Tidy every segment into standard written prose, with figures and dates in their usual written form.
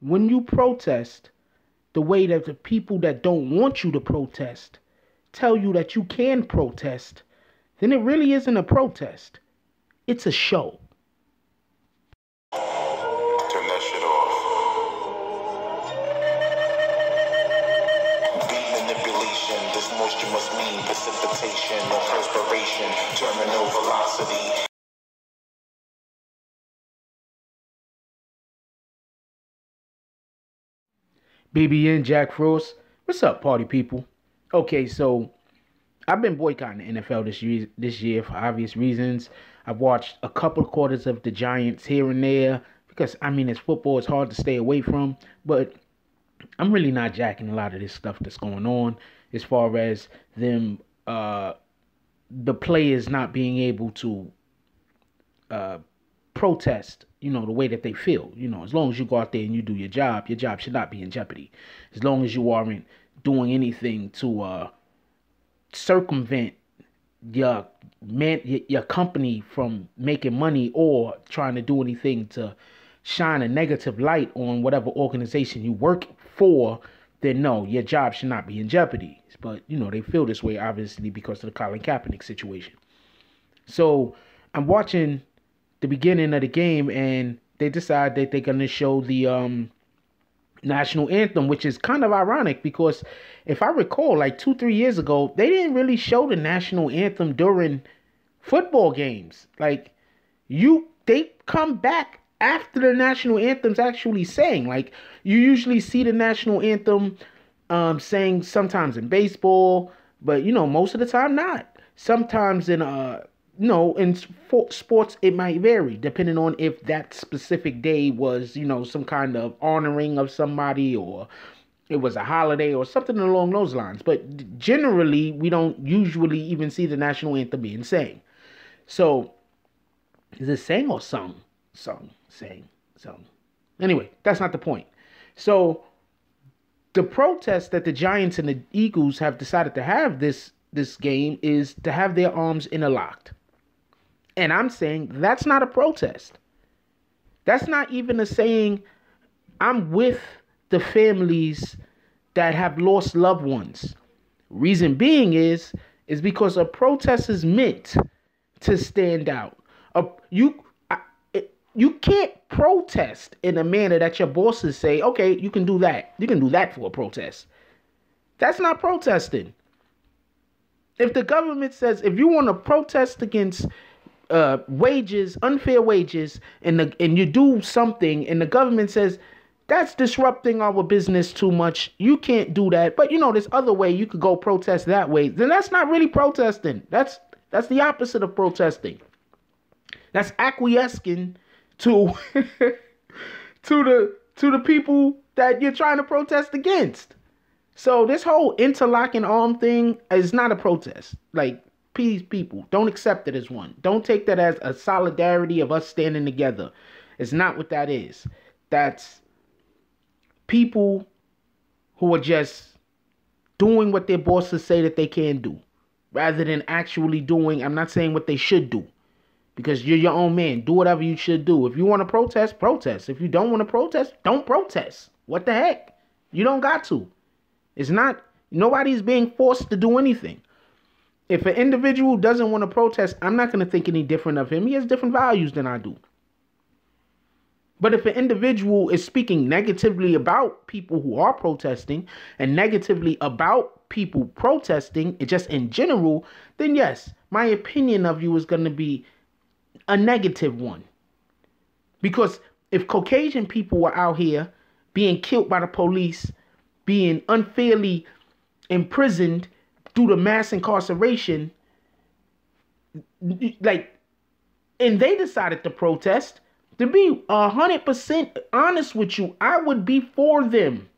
When you protest the way that the people that don't want you to protest tell you that you can protest, then it really isn't a protest. It's a show. Turn that shit off. Beat manipulation. This moisture must mean precipitation, no perspiration, terminal velocity. BBN Jack Frost. What's up, party people? Okay, so I've been boycotting the NFL this year for obvious reasons. I've watched a couple of quarters of the Giants here and there because I mean it's football, it's hard to stay away from, but I'm really not jacking a lot of this stuff that's going on as far as them the players not being able to uh protest, the way that they feel. As long as you go out there and you do your job should not be in jeopardy. As long as you aren't doing anything to circumvent your your company from making money or trying to do anything to shine a negative light on whatever organization you work for, then no, your job should not be in jeopardy. But they feel this way obviously because of the Colin Kaepernick situation. So I'm watching the beginning of the game and they decide that they're gonna show the national anthem, which is kind of ironic because if I recall, like 2-3 years ago, they didn't really show the national anthem during football games. Like they come back after the national anthem's actually sang. Like you usually see the national anthem sang sometimes in baseball, but most of the time not. Sometimes in in sports, it might vary depending on if that specific day was, some kind of honoring of somebody or it was a holiday or something along those lines. But generally, we don't usually even see the national anthem being sang. So, is it sang or sung? Sung, sang, sung. Anyway, that's not the point. So, the protest that the Giants and the Eagles have decided to have this game is to have their arms interlocked. And I'm saying that's not a protest. That's not even a saying I'm with the families that have lost loved ones. Reason being is because a protest is meant to stand out. You can't protest in a manner that your bosses say, okay, you can do that. You can do that for a protest. That's not protesting. If the government says, if you want to protest against wages, unfair wages, and you do something, and the government says that's disrupting our business too much, you can't do that. But this other way you could go protest that way. Then that's not really protesting. That's the opposite of protesting. That's acquiescing to to the people that you're trying to protest against. So this whole interlocking arm thing is not a protest. Like, please, people, don't accept it as one. Don't take that as a solidarity of us standing together. It's not what that is. That's people who are just doing what their bosses say that they can do, rather than actually doing, I'm not saying what they should do, because you're your own man. Do whatever you should do. If you want to protest, protest. If you don't want to protest, don't protest. What the heck? You don't got to. It's not, nobody's being forced to do anything. If an individual doesn't want to protest, I'm not going to think any different of him. He has different values than I do. But if an individual is speaking negatively about people who are protesting and negatively about people protesting, just in general, then yes, my opinion of you is going to be a negative one. Because if Caucasian people were out here being killed by the police, being unfairly imprisoned due to mass incarceration, like, and they decided to protest, to be 100% honest with you, I would be for them.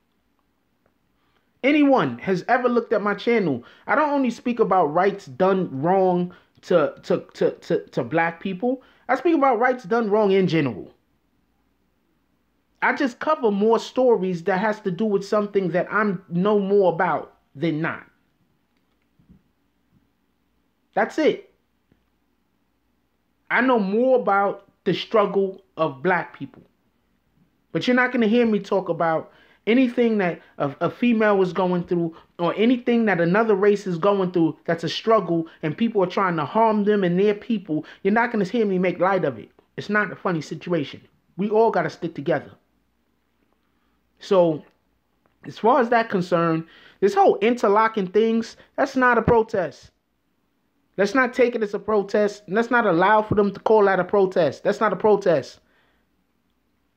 Anyone has ever looked at my channel, I don't only speak about rights done wrong to black people. I speak about rights done wrong in general. I just cover more stories that has to do with something that I know more about than not. That's it. I know more about the struggle of black people. But you're not going to hear me talk about anything that a female is going through or anything that another race is going through that's a struggle and people are trying to harm them and their people. You're not going to hear me make light of it. It's not a funny situation. We all got to stick together. So as far as that concerned, this whole interlocking things, that's not a protest. Let's not take it as a protest. And let's not allow for them to call that a protest. That's not a protest.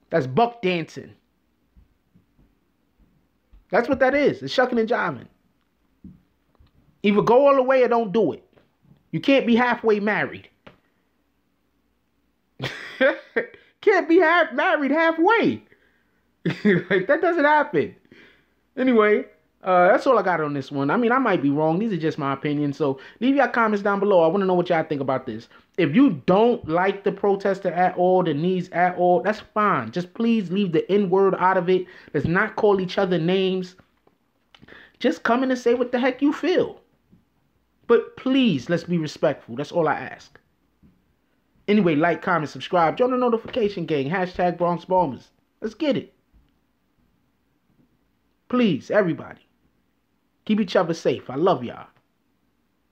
That's buck dancing. That's what that is. It's shucking and jiving. Either go all the way or don't do it. You can't be halfway married. Can't be married halfway. Like, that doesn't happen. Anyway, that's all I got on this one. I mean, I might be wrong. These are just my opinions. So leave your comments down below. I want to know what y'all think about this. If you don't like the protester at all, the needs at all, that's fine. Just please leave the N-word out of it. Let's not call each other names. Just come in and say what the heck you feel. But please, let's be respectful. That's all I ask. Anyway, like, comment, subscribe. Join the notification gang. Hashtag Bronx Bombers. Let's get it. Please, everybody. Keep each other safe. I love y'all.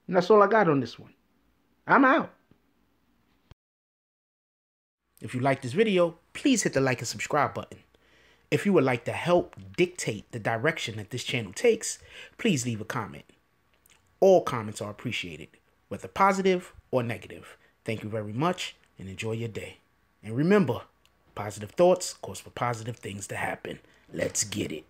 And that's all I got on this one. I'm out. If you like this video, please hit the like and subscribe button. If you would like to help dictate the direction that this channel takes, please leave a comment. All comments are appreciated, whether positive or negative. Thank you very much and enjoy your day. And remember, positive thoughts cause for positive things to happen. Let's get it.